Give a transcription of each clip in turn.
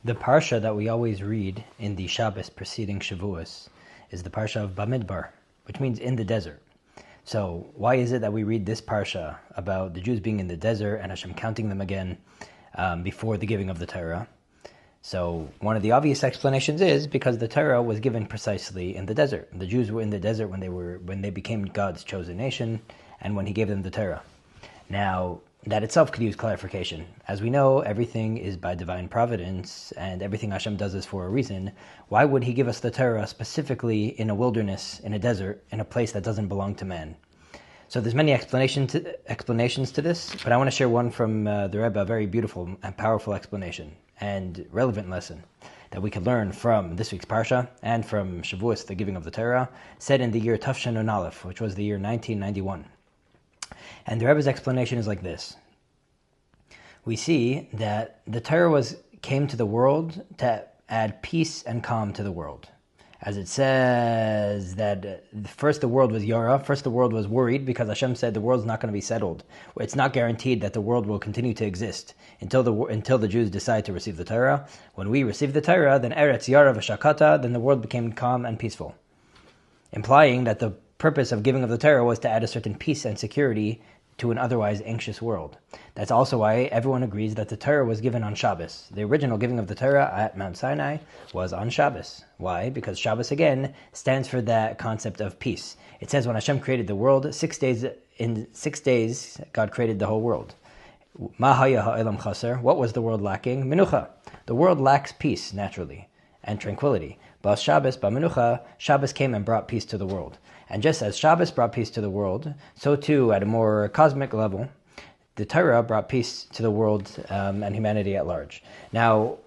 The Parsha that we always read in the Shabbos preceding Shavuos is the Parsha of Bamidbar, which means in the desert. So why is it that we read this Parsha about the Jews being in the desert and Hashem counting them again before the giving of the Torah? So one of the obvious explanations is because the Torah was given precisely in the desert. The Jews were in the desert when they became God's chosen nation and when He gave them the Torah. Now, that itself could use clarification. As we know, everything is by divine providence, and everything Hashem does is for a reason. Why would He give us the Torah specifically in a wilderness, in a desert, in a place that doesn't belong to man? So there's many explanations to this, but I want to share one from the Rebbe, a very beautiful and powerful explanation and relevant lesson that we could learn from this week's Parsha and from Shavuos, the giving of the Torah, said in the year Tafshin Nun Aleph, which was the year 1991. And the Rebbe's explanation is like this. We see that the Torah came to the world to add peace and calm to the world. As it says that first the world was Yara, first the world was worried because Hashem said the world's not going to be settled. It's not guaranteed that the world will continue to exist until the Jews decide to receive the Torah. When we receive the Torah, then Eretz Yara v'Shakata, then the world became calm and peaceful. Implying that the purpose of giving of the Torah was to add a certain peace and security to an otherwise anxious world. That's also why everyone agrees that the Torah was given on Shabbos. The original giving of the Torah at Mount Sinai was on Shabbos. Why? Because Shabbos, again, stands for that concept of peace. It says when Hashem created the world, in 6 days, God created the whole world. Ma haya ha'olam chaser? What was the world lacking? Menucha. The world lacks peace, naturally, and tranquility. But Shabbos, Ba'menucha, Shabbos came and brought peace to the world. And just as Shabbos brought peace to the world, so too, at a more cosmic level, the Torah brought peace to the world and humanity at large. Now,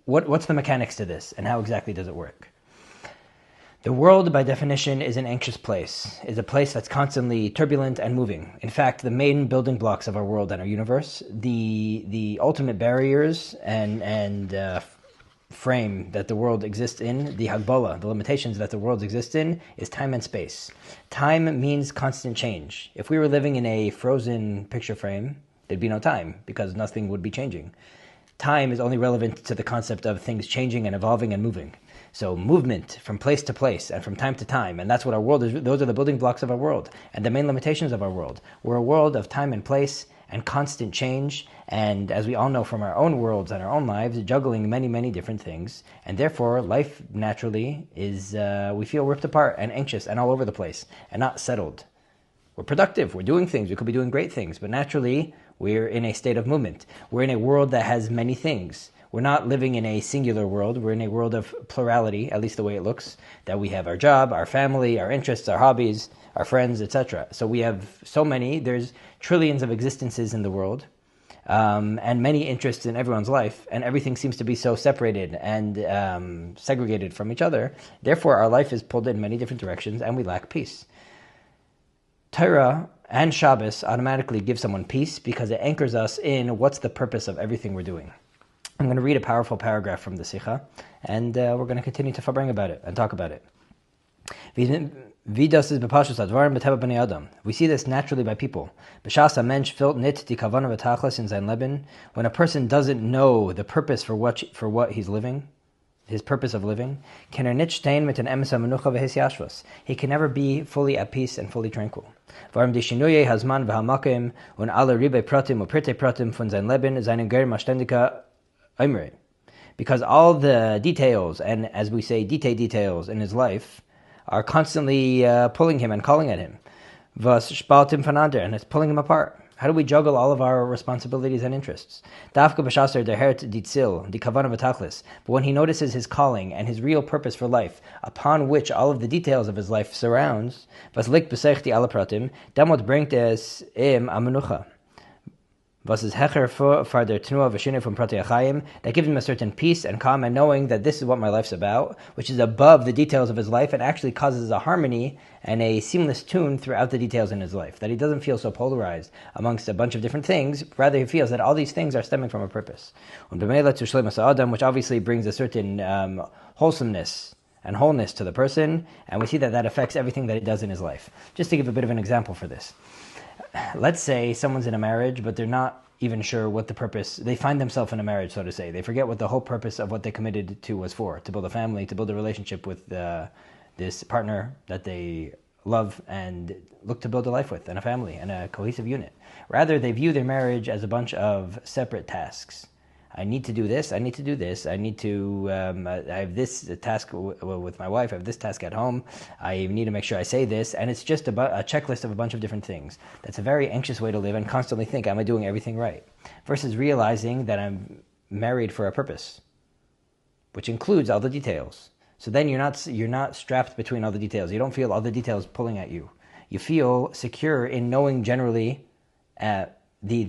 what's the mechanics to this, and how exactly does it work? The world, by definition, is an anxious place, is a place that's constantly turbulent and moving. In fact, the main building blocks of our world and our universe, the ultimate barriers and frame that the world exists in, the Hagbala, the limitations that the world exists in, is time and space. Time means constant change. If we were living in a frozen picture frame, there'd be no time, because nothing would be changing. Time is only relevant to the concept of things changing and evolving and moving. So movement from place to place and from time to time, and that's what our world is. Those are the building blocks of our world and the main limitations of our world. We're a world of time and place and constant change, and as we all know from our own worlds and our own lives, juggling many, many different things, and therefore life naturally is, we feel ripped apart and anxious and all over the place and not settled. We're productive, we're doing things, we could be doing great things, but naturally we're in a state of movement. We're in a world that has many things. We're not living in a singular world, we're in a world of plurality, at least the way it looks, that we have our job, our family, our interests, our hobbies, our friends, etc. So we have so many, there's trillions of existences in the world, and many interests in everyone's life, and everything seems to be so separated and segregated from each other. Therefore, our life is pulled in many different directions, and we lack peace. Torah and Shabbos automatically give someone peace because it anchors us in what's the purpose of everything we're doing. I'm going to read a powerful paragraph from the Sikha, and we're going to continue to fabring about it and talk about it. We see this naturally by people. When a person doesn't know the purpose for what he's living, his purpose of living, he can never be fully at peace and fully tranquil. Because all the details, and as we say, details in his life, are constantly pulling him and calling at him. And it's pulling him apart. How do we juggle all of our responsibilities and interests? But when he notices his calling and his real purpose for life, upon which all of the details of his life surrounds, that gives him a certain peace and calm and knowing that this is what my life's about, which is above the details of his life and actually causes a harmony and a seamless tune throughout the details in his life, that he doesn't feel so polarized amongst a bunch of different things. Rather, he feels that all these things are stemming from a purpose, which obviously brings a certain wholesomeness and wholeness to the person, and we see that affects everything that he does in his life. Just to give a bit of an example for this. Let's say someone's in a marriage, but they're not even sure what the purpose. They find themselves in a marriage, so to say. They forget what the whole purpose of what they committed to was for: to build a family, to build a relationship with this partner that they love and look to build a life with, and a family and a cohesive unit. Rather, they view their marriage as a bunch of separate tasks. I need to do this, I need to do this, I need to, I have this task with my wife, I have this task at home, I need to make sure I say this, and it's just a checklist of a bunch of different things. That's a very anxious way to live, and constantly think, am I doing everything right? Versus realizing that I'm married for a purpose, which includes all the details. So then you're not strapped between all the details. You don't feel all the details pulling at you. You feel secure in knowing generally the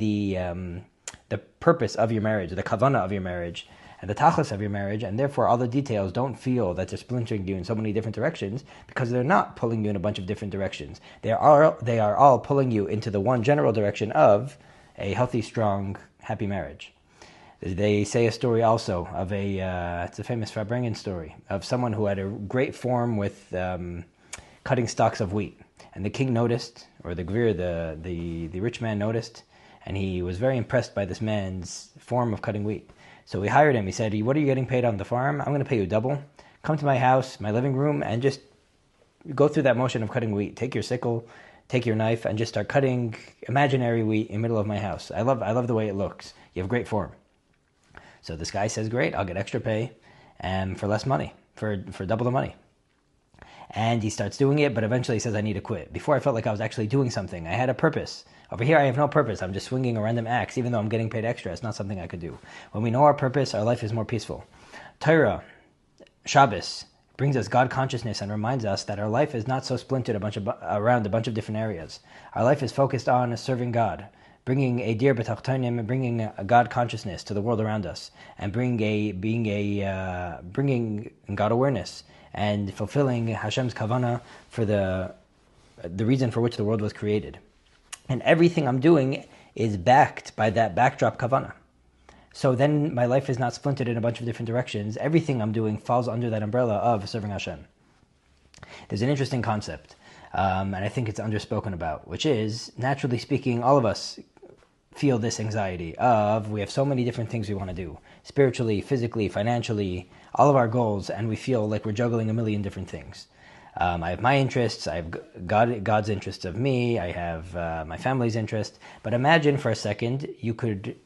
purpose of your marriage, the kavanah of your marriage, and the tachlis of your marriage, and therefore all the details don't feel that they're splintering you in so many different directions, because they're not pulling you in a bunch of different directions. They are all pulling you into the one general direction of a healthy, strong, happy marriage. They say a story also of it's a famous Farbrengen story, of someone who had a great form with cutting stalks of wheat. And the king noticed, or the gvir, the rich man noticed, and he was very impressed by this man's form of cutting wheat. So he hired him. He said, what are you getting paid on the farm? I'm going to pay you double. Come to my house, my living room, and just go through that motion of cutting wheat. Take your sickle, take your knife, and just start cutting imaginary wheat in the middle of my house. I love the way it looks. You have great form. So this guy says, great, I'll get extra pay for less money, for double the money. And he starts doing it, but eventually he says, I need to quit. Before I felt like I was actually doing something. I had a purpose. Over here I have no purpose. I'm just swinging a random axe, even though I'm getting paid extra. It's not something I could do. When we know our purpose, our life is more peaceful. Torah, Shabbos, brings us God consciousness and reminds us that our life is not so splintered around a bunch of different areas. Our life is focused on serving God, bringing a dir b'tachtonim, bringing a God consciousness to the world around us, and bringing God awareness, and fulfilling Hashem's kavanah for the reason for which the world was created. And everything I'm doing is backed by that backdrop kavanah. So then my life is not splintered in a bunch of different directions. Everything I'm doing falls under that umbrella of serving Hashem. There's an interesting concept, and I think it's underspoken about, which is, naturally speaking, all of us feel this anxiety of, we have so many different things we want to do, spiritually, physically, financially, all of our goals, and we feel like we're juggling a million different things. I have my interests, I have God's interests of me, I have my family's interest, but imagine for a second you could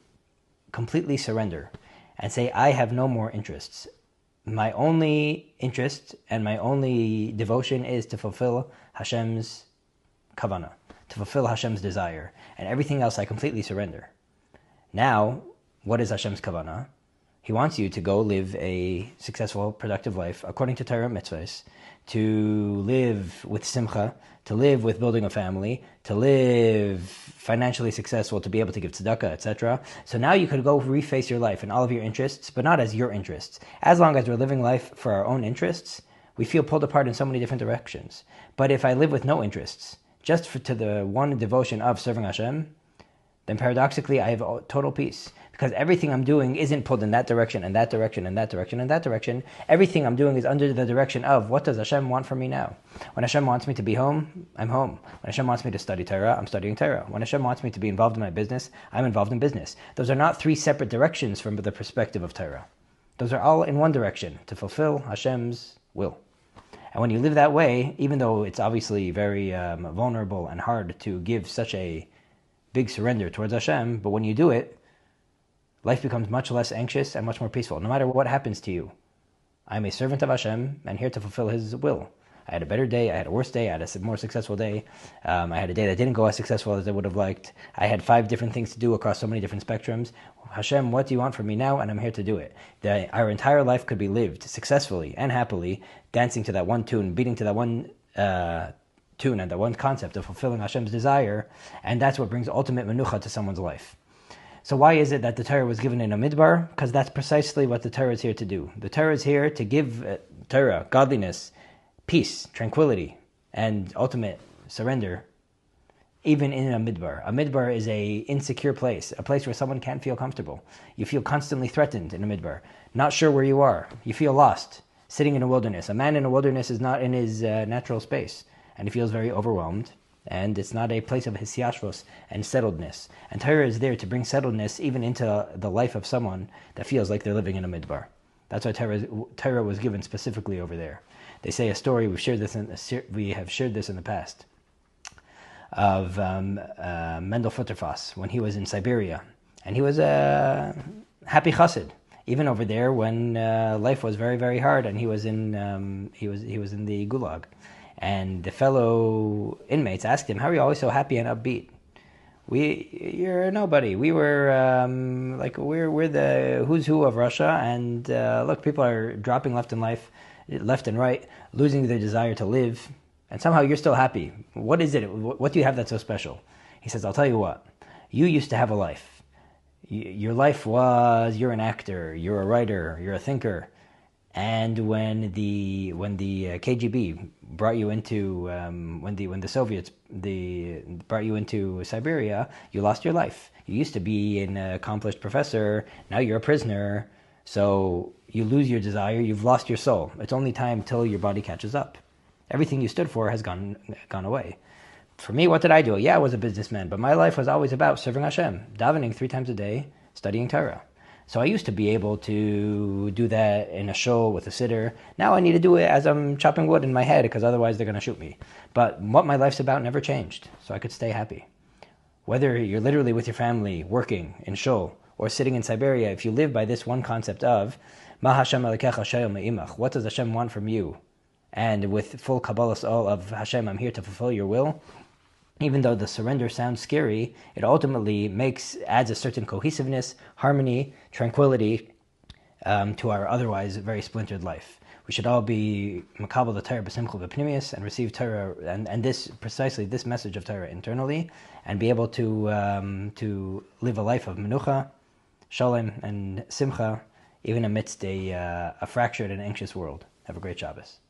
completely surrender and say, I have no more interests. My only interest and my only devotion is to fulfill Hashem's kavanah, to fulfill Hashem's desire, and everything else I completely surrender. Now, what is Hashem's kavanah? He wants you to go live a successful, productive life according to Torah mitzvahs, to live with simcha, to live with building a family, to live financially successful, to be able to give tzedakah, etc. So now you could go reface your life and all of your interests, but not as your interests. As long as we're living life for our own interests, we feel pulled apart in so many different directions. But if I live with no interests, just to the one devotion of serving Hashem, then paradoxically I have total peace. Because everything I'm doing isn't pulled in that direction, and that direction, and that direction, and that direction. Everything I'm doing is under the direction of, what does Hashem want from me now? When Hashem wants me to be home, I'm home. When Hashem wants me to study Torah, I'm studying Torah. When Hashem wants me to be involved in my business, I'm involved in business. Those are not three separate directions from the perspective of Torah. Those are all in one direction, to fulfill Hashem's will. And when you live that way, even though it's obviously very vulnerable and hard to give such a big surrender towards Hashem, but when you do it, life becomes much less anxious and much more peaceful. No matter what happens to you, I'm a servant of Hashem and here to fulfill His will. I had a better day, I had a worse day, I had a more successful day. I had a day that didn't go as successful as I would have liked. I had 5 different things to do across so many different spectrums. Hashem, what do you want from me now? And I'm here to do it. Our entire life could be lived successfully and happily, dancing to that one tune, beating to that one tune and that one concept of fulfilling Hashem's desire, and that's what brings ultimate menucha to someone's life. So why is it that the Torah was given in Bamidbar? Because that's precisely what the Torah is here to do. The Torah is here to give Torah, godliness, peace, tranquility, and ultimate surrender, even in a midbar. A midbar is a insecure place, a place where someone can't feel comfortable. You feel constantly threatened in a midbar, not sure where you are. You feel lost, sitting in a wilderness. A man in a wilderness is not in his natural space, and he feels very overwhelmed and it's not a place of hisyashvos and settledness. And Torah is there to bring settledness even into the life of someone that feels like they're living in a midbar. That's why Torah was given specifically over there. They say a story, we have shared this in the past, of Mendel Futterfass when he was in Siberia, and he was a happy chassid, even over there when life was very, very hard, and he was in the gulag, and the fellow inmates asked him, "How are you always so happy and upbeat? You're nobody. We're the who's who of Russia, and look, people are dropping left and right, losing their desire to live, and somehow you're still happy. What is it? What do you have that's so special?" He says, "I'll tell you what. You used to have a life. Your life was, you're an actor, you're a writer, you're a thinker, and when the KGB brought you into when the Soviets brought you into Siberia, you lost your life. You used to be an accomplished professor. Now you're a prisoner. So you lose your desire. You've lost your soul. It's only time till your body catches up. Everything you stood for has gone away. For me, what did I do? Yeah, I was a businessman, but my life was always about serving Hashem, davening 3 times a day, studying Torah. So I used to be able to do that in a show with a sitter. Now I need to do it as I'm chopping wood in my head, because otherwise they're going to shoot me. But what my life's about never changed, so I could stay happy. Whether you're literally with your family, working in shul, or sitting in Siberia, if you live by this one concept of Ma Hashem Elokecha Shayom Me'imach, what does Hashem want from you? And with full Kabbalah all of Hashem, I'm here to fulfill your will. Even though the surrender sounds scary, it ultimately adds a certain cohesiveness, harmony, tranquility to our otherwise very splintered life. We should all be makabel the Torah b'simcha v'pnimius and receive Torah and this message of Torah internally, and be able to live a life of menucha, shalom, and simcha, even amidst a fractured and anxious world. Have a great Shabbos.